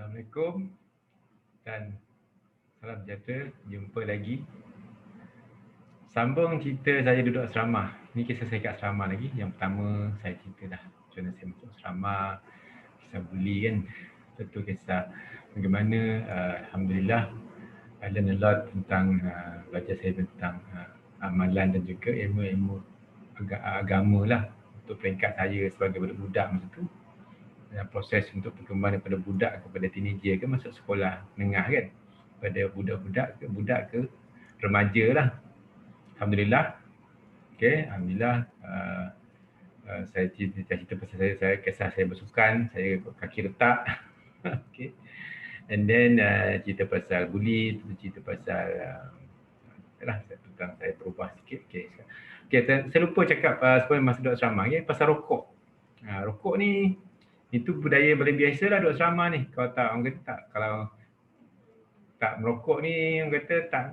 Assalamualaikum dan salam sejahtera. Jumpa lagi. Sambung cerita saya duduk asrama. Ni kisah saya kat asrama lagi. Yang pertama saya cerita dah macam mana saya masuk asrama, kisah buli kan. Tentu kisah bagaimana Alhamdulillah I learn a lot tentang belajar saya tentang amalan dan juga ilmu-ilmu agama lah untuk peringkat saya sebagai budak-budak masa tu. Dan proses untuk perkembangan daripada budak kepada teenager ke masuk sekolah menengah kan, pada budak ke remaja lah. Alhamdulillah. Okay, Alhamdulillah saya cerita pasal saya kisah saya bersukan, saya kaki retak. Okay. And then cerita pasal buli, cerita pasal tentang saya berubah sikit. Okay, saya lupa cakap sebelum masa duduk asrama pasal rokok. Rokok ni itu budaya paling biasa lah duduk asrama ni. Kalau tak, orang kata tak, kalau tak merokok ni orang kata tak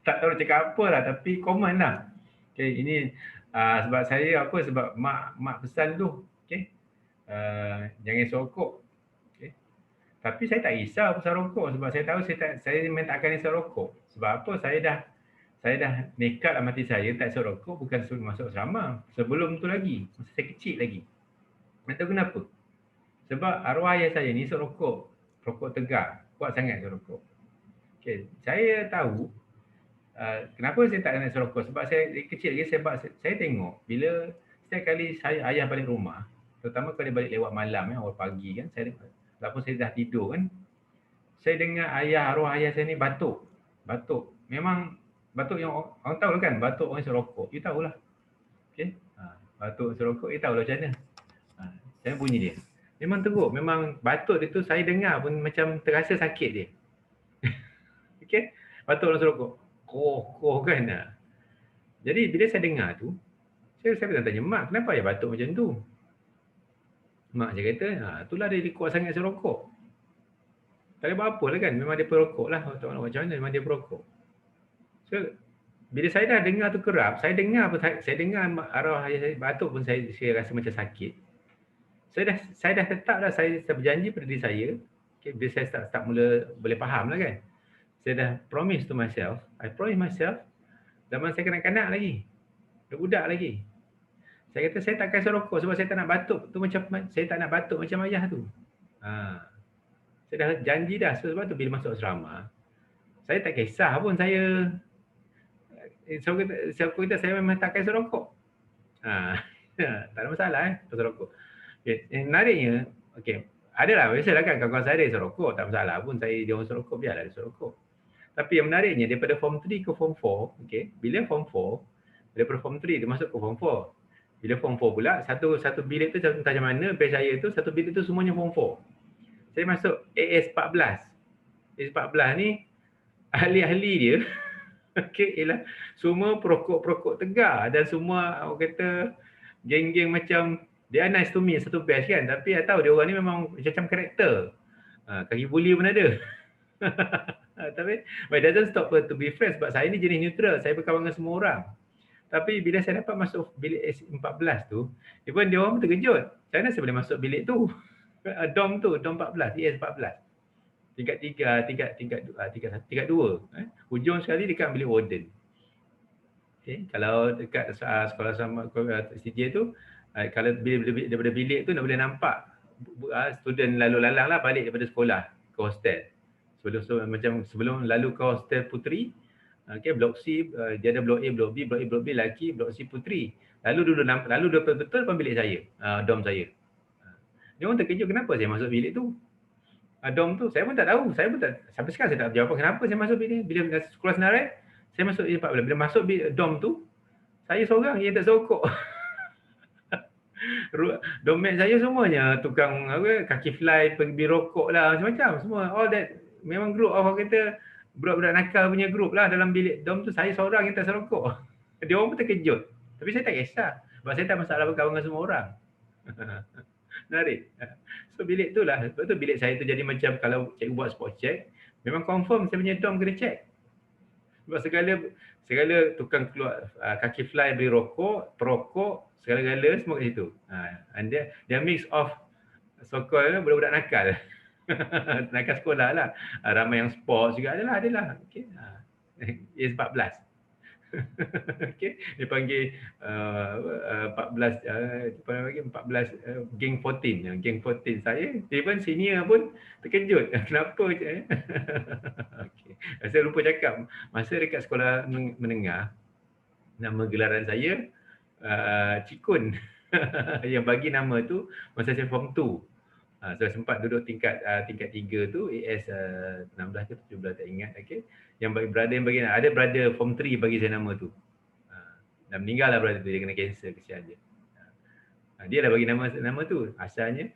tak tahu cakap apa lah, tapi common lah. Okay, ini sebab saya sebab mak pesan tu, okay, jangan rokok. Okay. Tapi saya tak risau pasal rokok sebab saya tahu saya memang tak akan risau rokok. Sebab apa, saya dah nekat lah mati saya tak risau rokok bukan sebelum masuk asrama. Sebelum tu lagi, masa saya kecil lagi. Tak tahu kenapa. Sebab arwah ayah saya ni rokok tegar, kuat sangat rokok. Okay, saya tahu kenapa saya tak nak rokok. Sebab saya kecil lagi, saya tengok bila setiap kali ayah balik rumah, terutama kalau dia balik lewat malam awal pagi kan, walaupun saya dah tidur kan, saya dengar arwah ayah saya ni batuk. Memang batuk yang orang tahu kan, batuk orang rokok. You tahulah. Okay? Batuk rokok, you tahulah macam mana. Saya bunyi dia. Memang teruk, memang batuk dia tu saya dengar pun macam terasa sakit dia. Okay? Batuk orang rokok. Koh kan. Jadi bila saya dengar tu, saya tanya mak, kenapa dia batuk macam tu? Mak saya kata, itulah dia kuat sangat serokok. Tak boleh buat apa lah kan, memang dia perokok lah. Tak tahu macam mana, memang dia perokok. So, bila saya dah dengar tu kerap, saya dengar arwah ayah saya batuk pun saya rasa macam sakit. Saya dah tetap dah, saya berjanji pada diri saya, okay, bila saya start mula boleh faham lah kan. Saya dah promise to myself, I promise myself, zaman saya kanak-kanak lagi, budak lagi. Saya kata saya takkan serokok sebab saya tak nak batuk tu saya tak nak batuk macam ayah tu. Saya dah janji dah. Sebab tu bila masuk asrama, saya tak kisah pun saya saya memang takkan serokok. Tak ada masalah pasal rokok. Okay. Menariknya, okay, adalah biasalah kan kawan-kawan saya ada serokok, tak masalah pun dia orang serokok, biarlah dia serokok. Tapi yang menariknya daripada form 3 ke form 4, okay, bila form 4, daripada form 3 dia masuk ke form 4. Bila form 4 pula, satu bilik tu entah macam mana, batch saya tu, satu bilik tu semuanya form 4. Saya masuk AS14. AS14 ni, ahli-ahli dia, okay, ialah semua perokok-perokok tegar dan semua orang kata geng-geng macam dia nice to me satu batch kan, tapi saya tahu dia orang ni memang macam karakter. Kaki buli pun ada. Tapi but it doesn't stop to be friends sebab saya ni jenis neutral, saya berkawan dengan semua orang. Tapi bila saya dapat masuk bilik S14 tu, even dia orang pun terkejut. Macam mana saya boleh masuk bilik tu? Dom 14, ES14. Tingkat 2. Hujung sekali dekat bilik warden. Okay. Kalau dekat sekolah sama CJ tu, kalau daripada bilik tu nak boleh nampak student lalu lalang lah balik daripada sekolah ke hostel. Sebelum lalu ke hostel puteri, okay, blok C, dia ada blok A, blok B, blok lelaki, blok C puteri. Lalu betul-betul pun bilik saya, dom saya. Dia orang terkejut kenapa saya masuk bilik tu. Dom tu saya pun tak tahu, sampai sekarang saya tak jawab kenapa saya masuk bilik. Bila sekolah senarai, saya masuk bilik 14. Bila masuk bilik dom tu, saya seorang yang tak serokok. Domet saya semuanya tukang kaki fly, pergi rokok lah, macam-macam semua. All that memang group of orang kata budak-budak nakal punya group lah dalam bilik dom tu. Saya seorang yang tak serokok. Dia orang pun terkejut. Tapi saya tak kisah sebab saya tak masalah berkawan dengan semua orang. Menarik. So bilik tu lah, sebab tu bilik saya tu jadi macam kalau cikgu buat spot check, memang confirm saya punya dom kena check. Sebab segala tukang keluar kaki fly beli rokok, perokok, segala-gala semua kat situ. And dia mix of so-called budak-budak nakal. Nakal sekolah lah. Ramai yang sport juga adalah. Okey. Year 14. Okey, dia panggil 14 dia panggil 14 geng 14. Geng 14 saya, even senior pun terkejut. Kenapa okey. Saya lupa cakap masa dekat sekolah menengah, nama gelaran saya Cikun. Yang bagi nama tu masa saya form 2. Saya sempat duduk tingkat 3 tu, AS 16 ke 17 tak ingat. Okey. Yang bagi brother yang bagi, ada brother form 3 bagi saya nama tu. Dah meninggal lah brother tu, dia kena kanser, kesian dia. Dia dah bagi nama tu. Asalnya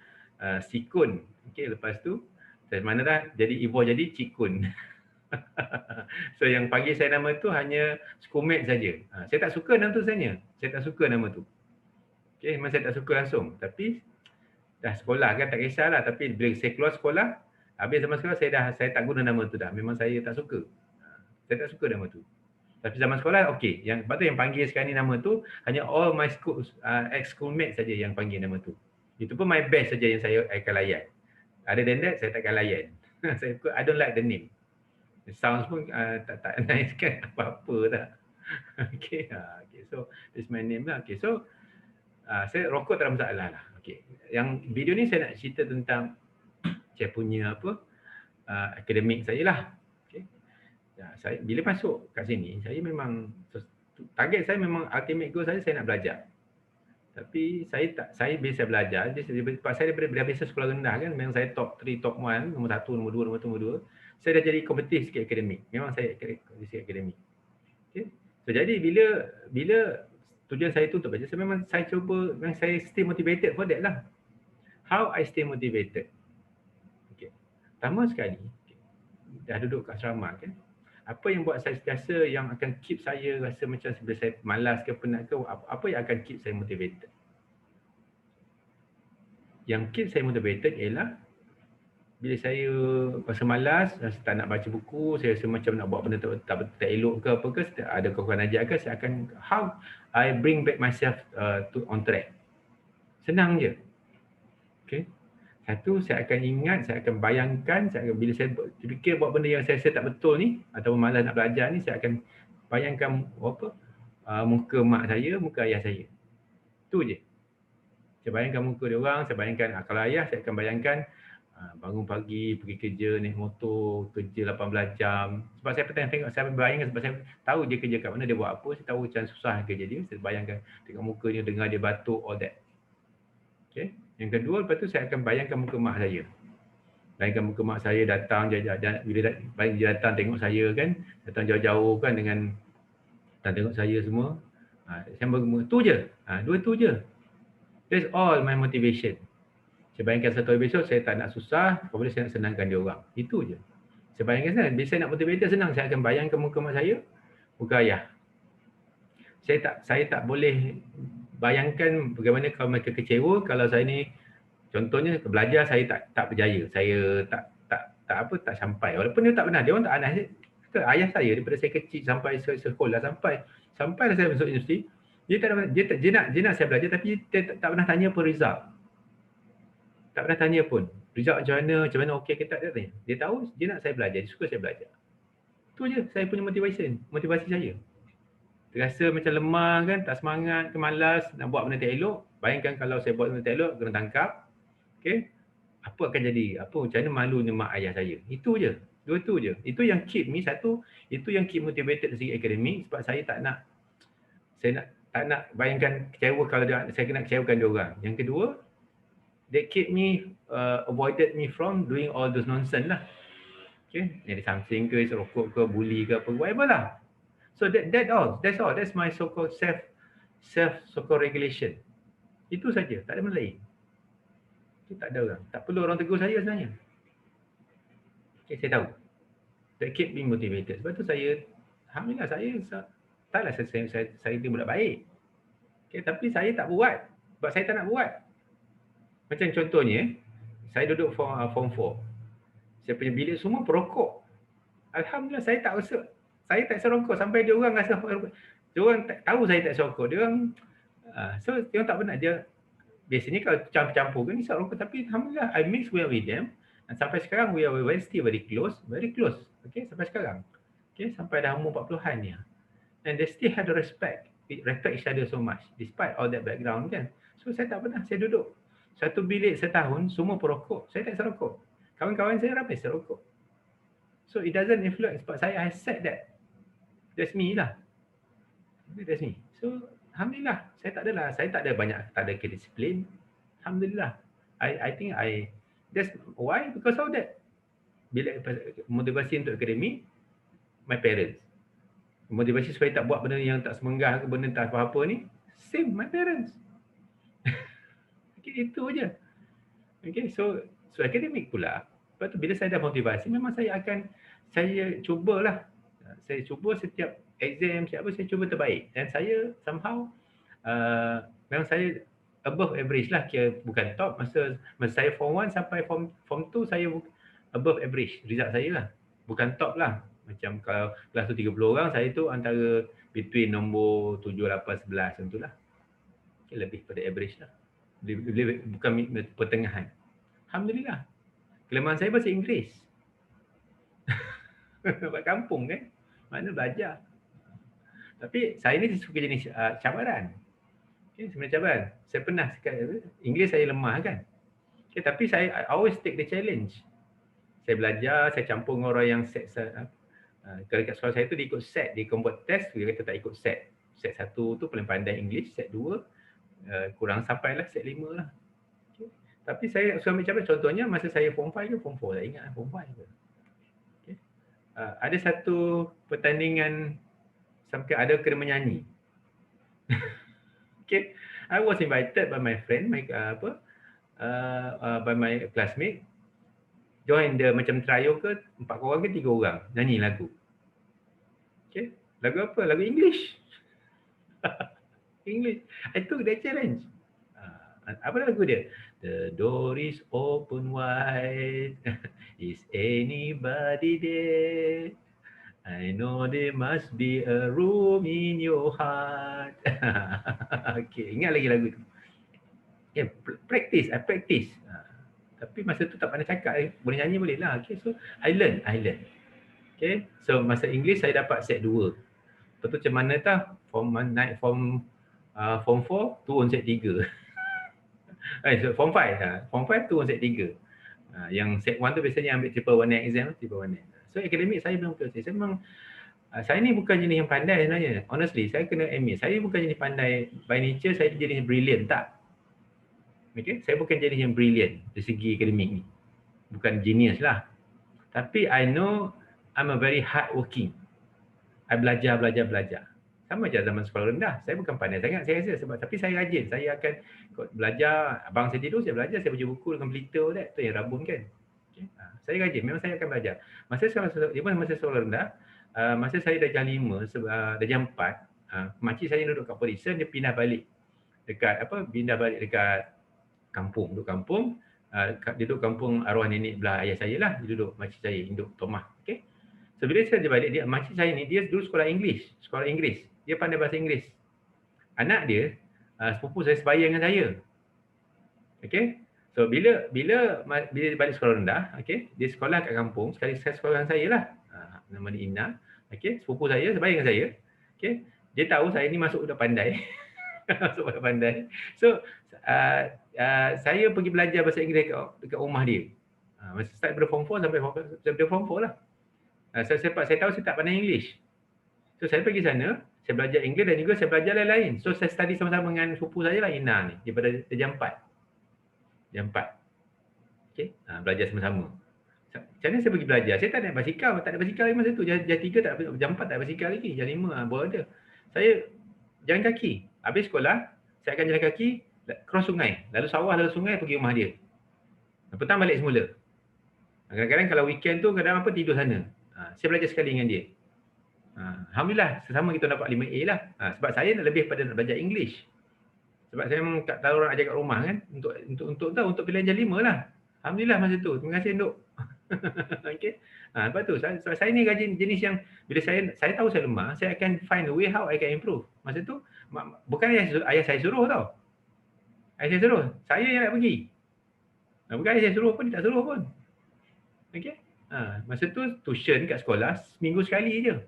Sikun. Okey, lepas tu dari mana dah jadi evolve jadi Cikun. So yang panggil saya nama tu hanya schoolmate saja. Saya tak suka nama tu sebenarnya. Saya tak suka nama tu. Okey, memang saya tak suka langsung. Tapi dah sekolah kan tak kisahlah, tapi bila saya keluar sekolah, habis zaman sekolah saya tak guna nama tu dah. Memang saya tak suka. Saya tak suka nama tu. Tapi zaman sekolah okey. Yang sebab tu yang panggil sekarang ni nama tu hanya all my school ex schoolmates saja yang panggil nama tu. Itu pun my best saja yang saya akan layan. Other than that saya takkan layan. I don't like the name. The sounds pun tak nice kan, apa-apa tak. Okay, okay, so this my name lah. Okay, so saya rokok tak ada masalah lah. Okay, yang video ni saya nak cerita tentang saya punya apa akademik saya lah. Okay, saya bila masuk kat sini saya memang target saya memang ultimate goal saya nak belajar. Tapi saya biasa belajar. Sebab saya daripada biasa sekolah rendah kan, memang saya top 3, top 1, nombor 1, nombor 2, nombor 2. Saya dah jadi kompetitif sikit akademik. Memang saya kompetitif sikit akademik. Okay. So jadi bila tujuan saya tu untuk belajar, saya cuba, memang saya stay motivated for that lah. How I stay motivated? Okay. Pertama sekali, dah duduk kat asrama kan, apa yang buat saya sentiasa yang akan keep saya rasa macam bila saya malas ke penat ke, apa yang akan keep saya motivated? Yang keep saya motivated ialah bila saya rasa malas, rasa tak nak baca buku, saya rasa macam nak buat benda tak elok ke apa ke, ada kawan-kawan ajar ke, saya akan how I bring back myself to on track. Senang je. Okay. Satu, saya akan ingat, saya akan bayangkan, bila saya fikir buat benda yang saya rasa tak betul ni, ataupun malas nak belajar ni, saya akan bayangkan muka mak saya, muka ayah saya. Itu je. Saya bayangkan muka dia orang, saya bayangkan, kalau ayah saya akan bayangkan bangun pagi, pergi kerja, naik motor, kerja 18 jam. Sebab saya pernah tengok, saya bayangkan sebab saya tahu dia kerja kat mana, dia buat apa, saya tahu macam susah kerja dia, saya bayangkan tengok muka dia, dengar dia batuk, all that. Okay. Yang kedua, lepas tu saya akan bayangkan muka mak saya. Bayangkan muka mak saya datang, bila dia datang tengok saya kan, datang jauh-jauh kan dengan datang tengok saya semua. Saya tu je, dua tu je. That's all my motivation. Saya bayangkan satu hari besok saya tak nak susah, kemudian saya nak senangkan dia orang. Itu je. Saya bayangkan senang. Bila saya nak motivated senang, saya akan bayangkan muka mak saya, muka ayah. Saya tak boleh bayangkan bagaimana kalau mereka kecewa kalau saya ni, contohnya belajar saya tak berjaya. Saya tak sampai. Walaupun dia tak pernah, dia orang tak aneh. Ayah saya daripada saya kecil sampai sekolah sampailah saya masuk universiti, dia nak saya belajar tapi dia tak pernah tanya pun result. Tak pernah tanya pun result macam mana okey ke tak, dia tanya. Dia tahu dia nak saya belajar, dia suka saya belajar. Itu je saya punya motivasi saya. Terasa macam lemah kan, tak semangat ke, malas nak buat benda tak elok, bayangkan kalau saya buat benda tak elok kena tangkap. Okey. Apa akan jadi? Macam mana malunya mak ayah saya? Itu je. Dua tu je. Itu yang keep me, satu, itu yang keep motivated dari segi akademik, sebab saya tak nak bayangkan kecewa kalau saya kena kecewakan dia orang. Yang kedua, that keep me avoided me from doing all those nonsense lah. Okay, jadi something ke, rokok ke, bully ke apa, whatever lah. So that's all. That's my so-called so-called regulation. Itu saja, tak ada benda lain. Itu tak ada orang. Tak perlu orang tegur saya sebenarnya. Okay, saya tahu. That keep me motivated. Sebab tu saya, alhamdulillah taklah saya ni budak baik. Okay, tapi saya tak buat. Sebab saya tak nak buat. Macam contohnya, saya duduk form 4. Saya punya bilik semua perokok. Alhamdulillah saya tak serokok sampai dia orang rasa, dia orang tak tahu saya tak serokok. Dia orang so dia orang tak pernah, dia biasanya kalau campur-campur kan isap rokok, tapi alhamdulillah I mix well with them. Dan sampai sekarang we are still very close. Okay, sampai sekarang. Okay, sampai dah umur 40-an ni. And they still have the respect each other so much despite all that background kan. So saya tak pernah, saya duduk satu bilik setahun, semua perokok. Saya tak serokok. Kawan-kawan saya ramai serokok. So it doesn't influence, but I said that. That's me lah. That's me. So alhamdulillah, saya tak ada banyak, tak ada kedisiplin. Alhamdulillah. I think that's why, because of that. Bila motivasi untuk akademik, my parents. Motivasi supaya tak buat benda yang tak semenggah ke, benda tak apa-apa ni, same my parents. Okay, itu je. Okay, so akademik pula. Lepas tu bila saya dah motivasi, memang saya cubalah. Saya cuba setiap exam, saya cuba terbaik. Dan saya somehow, memang saya above average lah. Kira bukan top. Masa saya form 1 sampai form 2, saya above average result saya lah. Bukan top lah. Macam kalau kelas tu 30 orang, saya tu antara between nombor 7, 8, 11 macam tu lah. Okay, lebih pada average lah. Bukan pertengahan. Alhamdulillah. Kelemahan saya bahasa Inggeris. Buat kampung kan. Mana belajar. Tapi saya ni suka jenis cabaran. Okay, sebenarnya cabaran. Saya pernah Inggeris saya lemah kan. Okay, tapi I always take the challenge. Saya belajar, saya campur dengan orang yang set. Kalau kat sekolah saya tu dia ikut set. Dia buat test, dia kata tak ikut set. Set 1 tu paling pandai English, set 2 kurang sampailah set 5 lah. Okay. Tapi saya suka ambil cabaran. Contohnya masa saya form 5 ke form 4, saya ingat form 5 ke. Okay. Ada satu pertandingan sampai ada kena menyanyi. Okay. I was invited by my friend, by my classmate. Join the macam trio ke 4 orang ke 3 orang nyanyi lagu. Okay. Lagu apa? Lagu English. English. I took that challenge. Apa lagu dia? The door is open wide. Is anybody there? I know there must be a room in your heart. Okay, ingat lagi lagu tu. Okay, I practice. Tapi masa tu tak pandai cakap, boleh nyanyi boleh lah. Okay, so I learn. Okay, so masa English saya dapat set 2. Lepas tu macam mana tah? Form 4 turun set 3. So form 5 turun set 3. Yang set 1 tu biasanya ambil triple 1 exam, triple 1. So akademik saya belum betul. Saya memang saya ni bukan jenis yang pandai sebenarnya. Honestly, saya kena admit, saya bukan jenis pandai by nature, saya jenis brilliant tak. Okay, saya bukan jenis yang brilliant dari segi akademik ni. Bukan genius lah. Tapi I know I'm a very hard working. I belajar. Sama je zaman sekolah rendah. Saya bukan pandai sangat saya rasa sebab tapi saya rajin. Saya akan belajar. Abang saya tidur, saya belajar. Saya baca buku dengan pelita tu yang rabun kan. Okay. Saya rajin. Memang saya akan belajar. Masa sekolah rendah, masa saya darjah 5, darjah 4, makcik saya duduk kat Perisa, dia pindah balik dekat kampung. Dia duduk kampung arwah nenek belah ayah saya lah. Dia duduk makcik saya, induk Tomah. Okay. So bila saya balik, makcik saya ni, dia dulu sekolah Inggeris. Dia pandai bahasa Inggeris. Anak dia, sepupu saya sebaya dengan saya. Okay. So bila balik sekolah rendah, okay, dia sekolah kat kampung, sekali sekolah dengan saya lah. Nama dia Ina. Okay, sepupu saya sebaya dengan saya. Okay. Dia tahu saya ni masuk budak pandai. So saya pergi belajar bahasa Inggeris dekat rumah dia. Masa start dari form 4 sampai form 4 lah. Saya tahu saya tak pandai English. So saya pergi sana, saya belajar Inggeris dan juga saya belajar lain-lain. So saya study sama-sama dengan sepupu saya lah, Ina ni, daripada jam 4. Okay, belajar sama-sama. Macam mana saya pergi belajar? Saya tak ada basikal lagi masa tu. Jam 3 tak ada, jam 4 tak ada basikal lagi. Jam 5 baru ada. Saya jalan kaki. Habis sekolah, saya akan jalan kaki cross sungai. Lalu sungai pergi rumah dia. Petang balik semula. Kadang-kadang kalau weekend tu kadang tidur sana. Saya belajar sekali dengan dia. Alhamdulillah, sesama kita dapat 5A lah. Sebab saya lebih pada nak belajar English. Sebab saya memang tak tahu orang ajar kat rumah kan. Untuk pilihan jam 5 lah. Alhamdulillah masa tu. Terima kasih Nduk. Okay. Lepas tu, saya ni rajin jenis yang bila saya tahu saya lemah, saya akan find a way how I can improve. Masa tu, bukan ayah saya suruh tau. Ayah saya suruh. Saya yang nak pergi. Bukan ayah saya suruh pun, dia tak suruh pun. Okey. Masa tu tuition kat sekolah seminggu sekali je.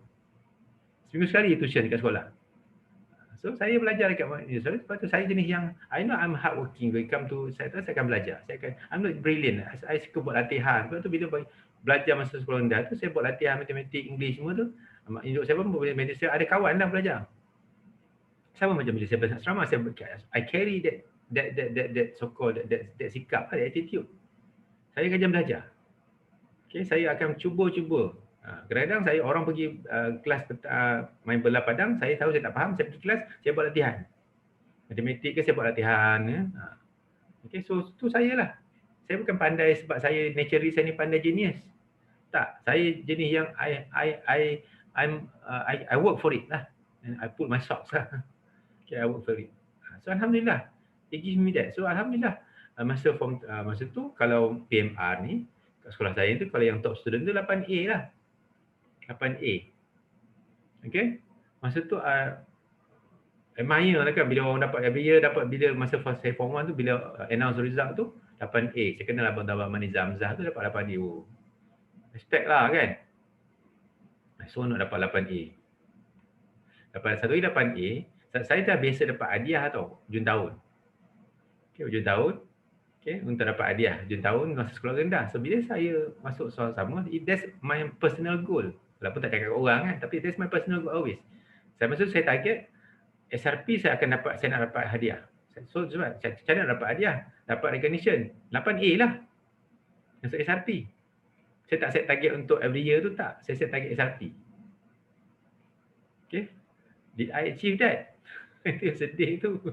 Seminggu sekali tuition kat sekolah. So saya belajar dekat so, lepas tu saya jenis yang I know I'm hardworking when it come to saya akan belajar. I'm not brilliant. I suka buat latihan. Lepas tu bila belajar masa sekolah rendah tu saya buat latihan matematik, English semua tu. Hidup saya pun medicine, ada kawan dah belajar. Sama macam bila saya belajar asrama, I carry that so called that sikap, that attitude. Saya rajin belajar. Okay, saya akan cuba. Kadang-kadang saya orang pergi kelas main bola padang, saya tahu saya tak faham, saya pergi kelas, saya buat latihan. Matematik ke saya buat latihan. Okay, so tu saya lah. Saya bukan pandai sebab saya naturally saya ni pandai genius. Tak, saya jenis yang I work for it lah. And I put my socks lah. Okay, I work for it. So alhamdulillah, it gives me that. So alhamdulillah, masa tu kalau PMR ni kat sekolah saya tu kalau yang top student tu 8A lah. 8A. Okay. Masa tu admire lah kan bila orang dapat bila masa saya form 1 tu bila announce result tu 8A. Saya kenal abang-abang Mani Zamzah tu dapat 8A. Oh. Respect lah kan. So nak dapat 8A. Dapat satu lagi 8A. Saya dah biasa dapat hadiah tau, hujung tahun. Okay, hujung tahun. Okay, untuk dapat hadiah hujung tahun masa sekolah rendah. So bila saya masuk sekolah sama, that's my personal goal. Walaupun tak cakap orang kan, tapi that's my personal goal always. Saya target SRP saya nak dapat hadiah. So sebab saya nak dapat hadiah, dapat recognition, 8A lah. Untuk SRP. Saya tak set target untuk every year tu tak. Saya set target SRP. Okay. Did I achieve that? Itu sedih tu.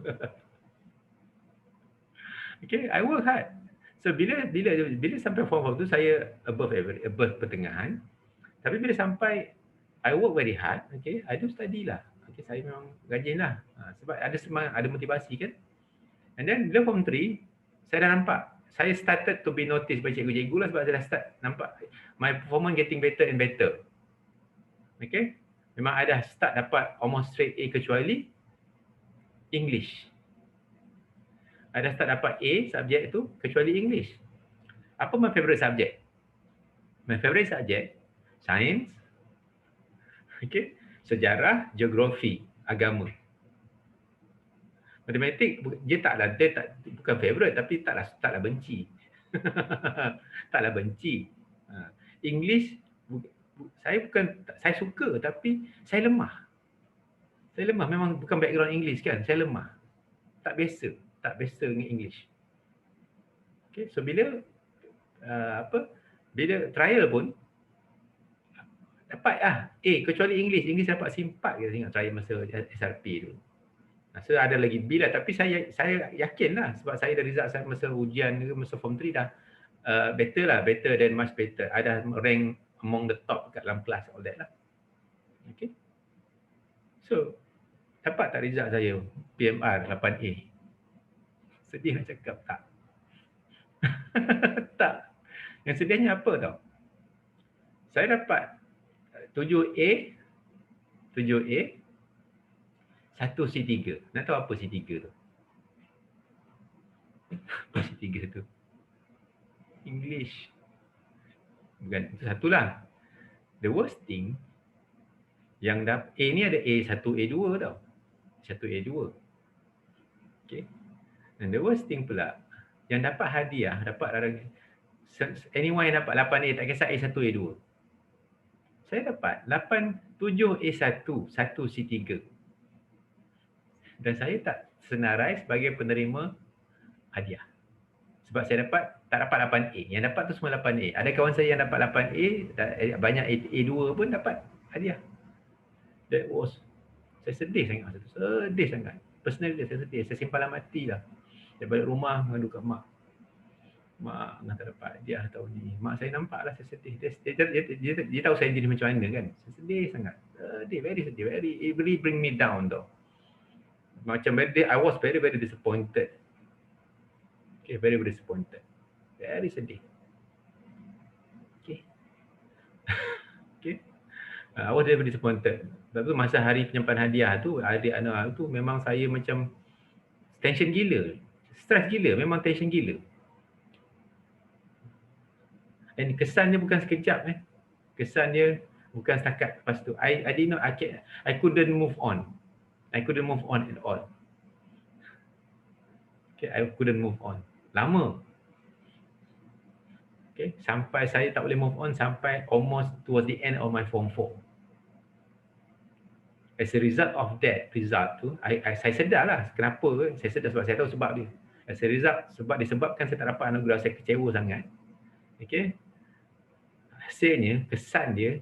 Okay, I work hard. So bila sampai form 4 tu saya above pertengahan. Tapi bila sampai I work very hard, okay, I do study lah. Okay, saya memang rajin lah. Sebab ada semangat, ada motivasi kan. And then bila form 3, saya dah nampak. Saya started to be noticed by cikgu-cikgu lah sebab saya dah start nampak my performance getting better and better. Okay. Memang I dah start dapat almost straight A kecuali English. I dah start dapat A subjek tu kecuali English. Apa my favorite subject? My favorite subject science, okay, sejarah, geografi, agama. Matematik dia bukan favorite tapi taklah benci. Taklah benci. English saya suka tapi saya lemah. Saya lemah, memang bukan background English kan. Saya lemah. Tak biasa dengan English. Okay, so bila trial pun dapat A kecuali English dapat C4 kita tengok trial masa SRP tu. So ada lagi B lah, tapi saya yakin lah sebab saya dah result saya masa ujian masa form 3 dah better than much better. I dah rank among the top kat dalam kelas all that lah. Okay. So dapat tak result saya PMR 8A? Sedih nak cakap tak. Tak. Yang sedihnya apa tau? Saya dapat 7A, 1 C3. Nak tahu apa C3 tu? Apa C3 tu? English. Bukan, itu satulah. The worst thing, yang A ni ada A1, A2 tau. 1, A2. Okay. And the worst thing pula, yang dapat hadiah, anyone yang dapat 8A, tak kisah A1, A2. Saya dapat 7A1, 1 C3. Dan saya tak senarai sebagai penerima hadiah. Sebab saya tak dapat 8A. Yang dapat tu semua 8A. Ada kawan saya yang dapat 8A, banyak A2 pun dapat hadiah. That was, saya sedih sangat masa tu. Sedih sangat. Personally saya sedih. Saya simpan dalam hati lah. Saya balik rumah mengadu kat mak. Mak tak dapat hadiah tahun ni. Mak saya nampak lah saya sedih. Dia tahu saya jadi macam mana kan. Saya sedih sangat. Very sedih. It really bring me down tau. Macam I was very disappointed. Okay, very disappointed. Very sedih. Okay. Okay. I was very disappointed. Sebab tu masa hari penyampaian hadiah tu, adik-anak tu memang saya macam tension gila. Stress gila, memang tension gila. And kesan dia bukan sekejap Kesan dia bukan setakat lepas tu. I didn't know, I couldn't move on. I couldn't move on at all. Okay, I couldn't move on. Lama. Okay, sampai saya tak boleh move on sampai almost towards the end of my form 4. As a result of that result tu, saya sedar lah kenapa. Saya sedar sebab saya tahu sebab dia. As a result, disebabkan saya tak dapat anugerah, saya kecewa sangat. Okay. Hasilnya, kesan dia,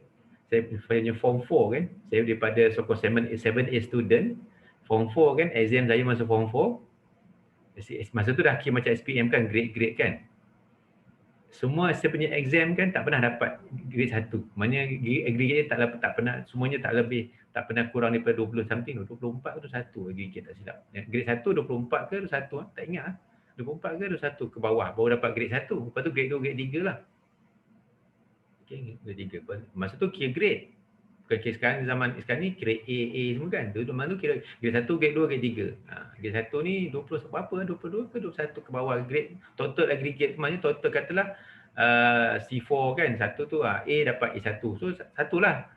saya punya form 4 kan, saya daripada so-called 7A student, form 4 kan, exam saya masa form 4, masa tu dah kira macam SPM kan, grade-grade kan. Semua saya punya exam kan tak pernah dapat grade 1. Maknanya aggregate tak pernah, semuanya tak pernah kurang daripada 20 something, 24 ke 21 aggregate tak silap. Grade 1 24 ke 21 tak ingat 24 ke 21 ke bawah baru dapat grade 1. Lepas tu grade 2, grade 3 lah. Okay, grade 3. Masa tu kira grade. Bukan kira sekarang ni kira A semua kan. Dulu masa tu kira grade 1, grade 2, grade 3. Grade 1 ni 20 berapa? 22 ke 21 ke bawah grade. Total aggregate maknanya total katalah C4 kan. Satu tu A dapat A1. So satulah.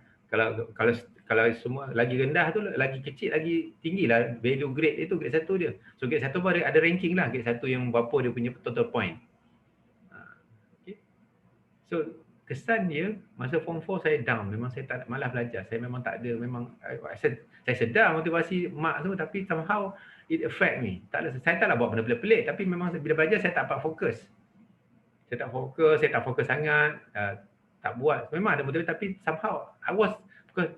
Kalau semua lagi rendah tu lagi kecil lagi tinggilah value grade itu grade 1 dia. So grade 1 pun ada ranking lah. Grade 1 yang berapa dia punya total point. Okay. So kesan dia masa form 4 saya down, memang saya tak malas belajar, saya memang tak ada, memang saya sedar motivasi mak tu tapi somehow it affect me. Saya taklah buat benda pelik tapi memang bila belajar saya tak dapat fokus. Saya tak fokus sangat, tak buat. Memang ada motivasi tapi somehow I was because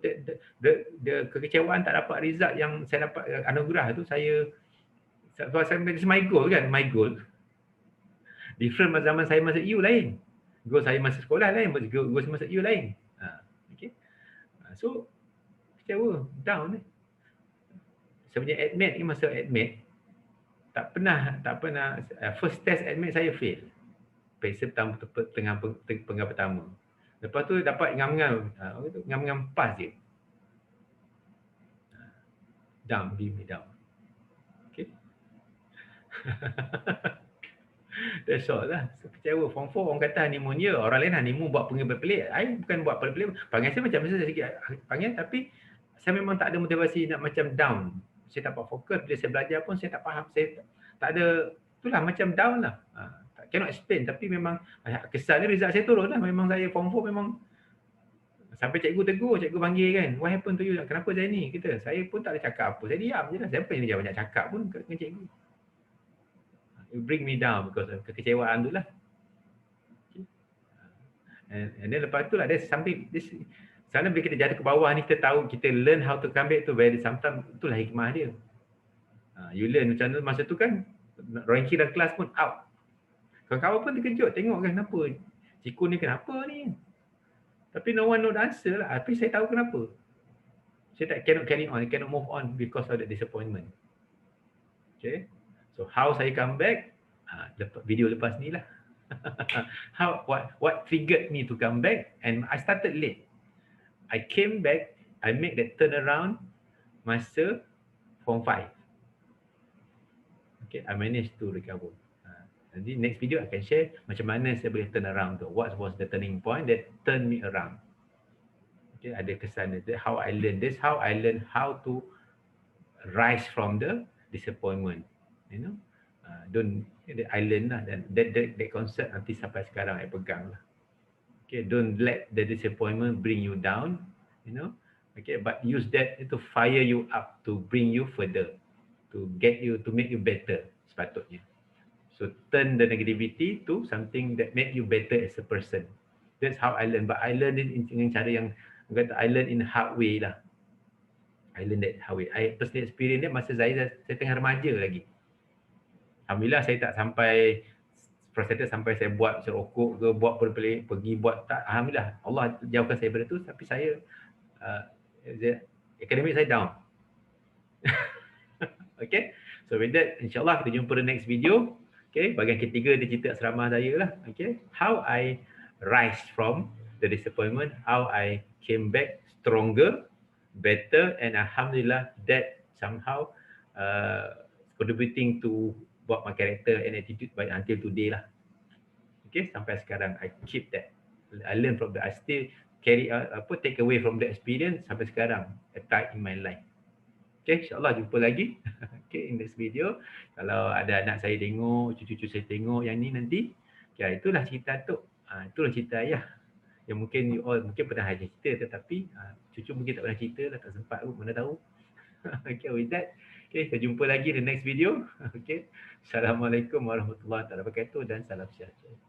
the kekecewaan tak dapat result yang saya dapat anugerah tu, saya my goal kan, my goal. Different zaman saya masa EU lain. Goal saya masa sekolah lain, goal saya masa EU lain. Okay. So, kecewa, down ni. Saya punya admit ni, masa admit, tak pernah first test admit saya fail. Pacer tengah pertama. Lepas tu dapat ngam-ngam pass je. Down, give me down. Okay. That's all lah. So, kecewa. Form 4 orang kata honeymoon je. Orang lain honeymoon buat pengen pelik. I bukan buat pelik. Panggil saya macam biasa sikit panggil, tapi saya memang tak ada motivasi nak macam down. Saya tak dapat fokus. Bila saya belajar pun saya tak faham. Saya tak ada, itulah macam down lah. Cannot explain. Tapi memang kesannya result saya turun lah. Memang saya form 4 memang sampai cikgu tegur, cikgu panggil kan. What happened to you? Kenapa saya ni? Saya pun tak ada cakap apa. Saya diam je lah. Siapa yang dia banyak cakap pun dengan cikgu. It bring me down because of kekecewaan tu lah. And then lepas tu lah, there's something, sana bila kita jatuh ke bawah ni, kita tahu, kita learn how to come back tu very sometimes, itulah hikmah dia. You learn macam tu, masa tu kan, ranking dalam kelas pun out. Kawan-kawan pun terkejut, tengok kan kenapa, cikgu ni kenapa ni. Tapi no one know the answer lah, tapi saya tahu kenapa. Saya cannot carry on, cannot move on because of the disappointment. Okay. So how saya come back? Video lepas ni lah. What triggered me to come back? And I started late. I came back, I made that turnaround masa form 5. Okay, I managed to recover. Nanti next video I can share macam mana saya boleh turn around tu. What was the turning point that turned me around? Okay, ada kesan dia. How I learn this, how I learn how to rise from the disappointment. You know, I learn lah, dan that concept nanti sampai sekarang I pegang lah. Okay, don't let the disappointment bring you down, you know. Okay, but use that to fire you up, to bring you further, to get you, to make you better sepatutnya. So turn the negativity to something that make you better as a person. That's how I learn, but I learn it dengan cara yang I learn in hard way lah. I learn that hard way. I personally experience dia masa saya tengah remaja lagi. Alhamdulillah saya tak sampai proses sampai saya buat serokok ke, buat pergi buat, tak. Alhamdulillah Allah jauhkan saya daripada tu, tapi saya akademik saya down. Okay, so with that insyaAllah kita jumpa di next video. Okay, bahagian ketiga dia cerita asrama saya lah. Okay, how I rise from the disappointment, how I came back stronger, better, and Alhamdulillah that somehow contributing to buat my character and attitude by until today lah. Okay, sampai sekarang I keep that. I learn from that. I still take away from the experience sampai sekarang, apply in my life. Okay, insyaAllah jumpa lagi. Okay, in this video. Kalau ada anak saya tengok, cucu-cucu saya tengok yang ni nanti, okay, itulah cerita tu. Itulah cerita ayah. Yang mungkin you all mungkin pernah ada cerita, tetapi cucu mungkin tak pernah cerita, tak sempat pun, mana tahu. Okay, with that, okay, kita jumpa lagi di next video. Okay, Assalamualaikum warahmatullahi wabarakatuh dan salam sejahtera.